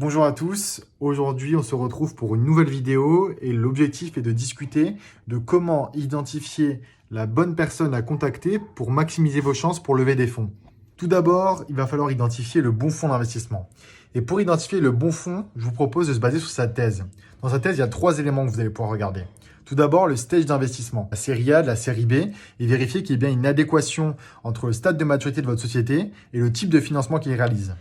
Bonjour à tous, aujourd'hui on se retrouve pour une nouvelle vidéo et l'objectif est de discuter de comment identifier la bonne personne à contacter pour maximiser vos chances pour lever des fonds. Tout d'abord, il va falloir identifier le bon fonds d'investissement. Et pour identifier le bon fonds, je vous propose de se baser sur sa thèse. Dans sa thèse, il y a 3 éléments que vous allez pouvoir regarder. Tout d'abord, le stage d'investissement, la série A de la série B, et vérifier qu'il y ait bien une adéquation entre le stade de maturité de votre société et le type de financement qu'il réalise.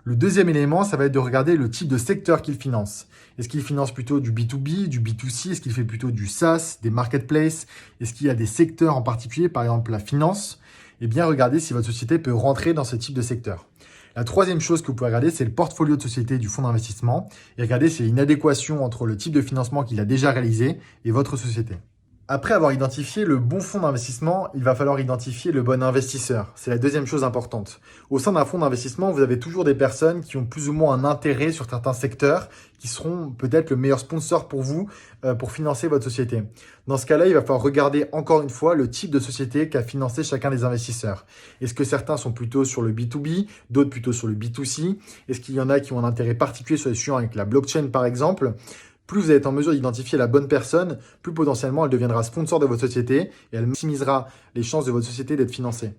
Le deuxième élément, ça va être de regarder le type de secteur qu'il finance. Est-ce qu'il finance plutôt du B2B, du B2C? Est-ce qu'il fait plutôt du SaaS, des marketplaces? Est-ce qu'il y a des secteurs en particulier, par exemple la finance? Eh bien, regardez si votre société peut rentrer dans ce type de secteur. La troisième chose que vous pouvez regarder, c'est le portfolio de société du fonds d'investissement et regarder s'il y a une adéquation entre le type de financement qu'il a déjà réalisé et votre société. Après avoir identifié le bon fonds d'investissement, il va falloir identifier le bon investisseur. C'est la deuxième chose importante. Au sein d'un fonds d'investissement, vous avez toujours des personnes qui ont plus ou moins un intérêt sur certains secteurs, qui seront peut-être le meilleur sponsor pour vous pour financer votre société. Dans ce cas-là, il va falloir regarder encore une fois le type de société qu'a financé chacun des investisseurs. Est-ce que certains sont plutôt sur le B2B, d'autres plutôt sur le B2C? Est-ce qu'il y en a qui ont un intérêt particulier sur les sujets avec la blockchain par exemple? Plus vous êtes en mesure d'identifier la bonne personne, plus potentiellement elle deviendra sponsor de votre société et elle maximisera les chances de votre société d'être financée.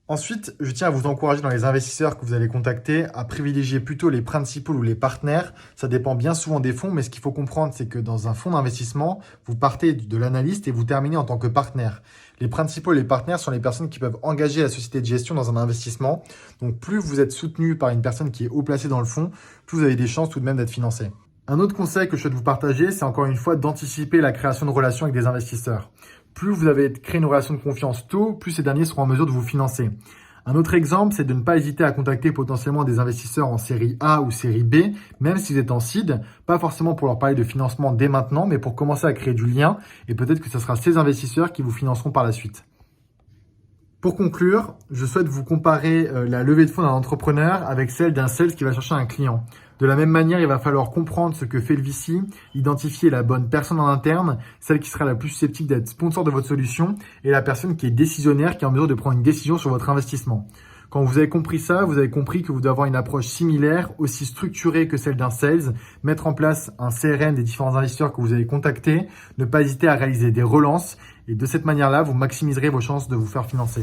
Ensuite, je tiens à vous encourager dans les investisseurs que vous allez contacter à privilégier plutôt les principaux ou les partenaires. Ça dépend bien souvent des fonds, mais ce qu'il faut comprendre, c'est que dans un fonds d'investissement, vous partez de l'analyste et vous terminez en tant que partenaire. Les principaux et les partenaires sont les personnes qui peuvent engager la société de gestion dans un investissement. Donc plus vous êtes soutenu par une personne qui est haut placée dans le fonds, plus vous avez des chances tout de même d'être financé. Un autre conseil que je souhaite vous partager, c'est encore une fois d'anticiper la création de relations avec des investisseurs. Plus vous avez créé une relation de confiance tôt, plus ces derniers seront en mesure de vous financer. Un autre exemple, c'est de ne pas hésiter à contacter potentiellement des investisseurs en série A ou série B, même si vous êtes en seed, pas forcément pour leur parler de financement dès maintenant, mais pour commencer à créer du lien, et peut-être que ce sera ces investisseurs qui vous financeront par la suite. Pour conclure, je souhaite vous comparer la levée de fonds d'un entrepreneur avec celle d'un sales qui va chercher un client. De la même manière, il va falloir comprendre ce que fait le VC, identifier la bonne personne en interne, celle qui sera la plus susceptible d'être sponsor de votre solution et la personne qui est décisionnaire, qui est en mesure de prendre une décision sur votre investissement. Quand vous avez compris ça, vous avez compris que vous devez avoir une approche similaire, aussi structurée que celle d'un sales, mettre en place un CRM des différents investisseurs que vous avez contactés, ne pas hésiter à réaliser des relances et de cette manière-là, vous maximiserez vos chances de vous faire financer.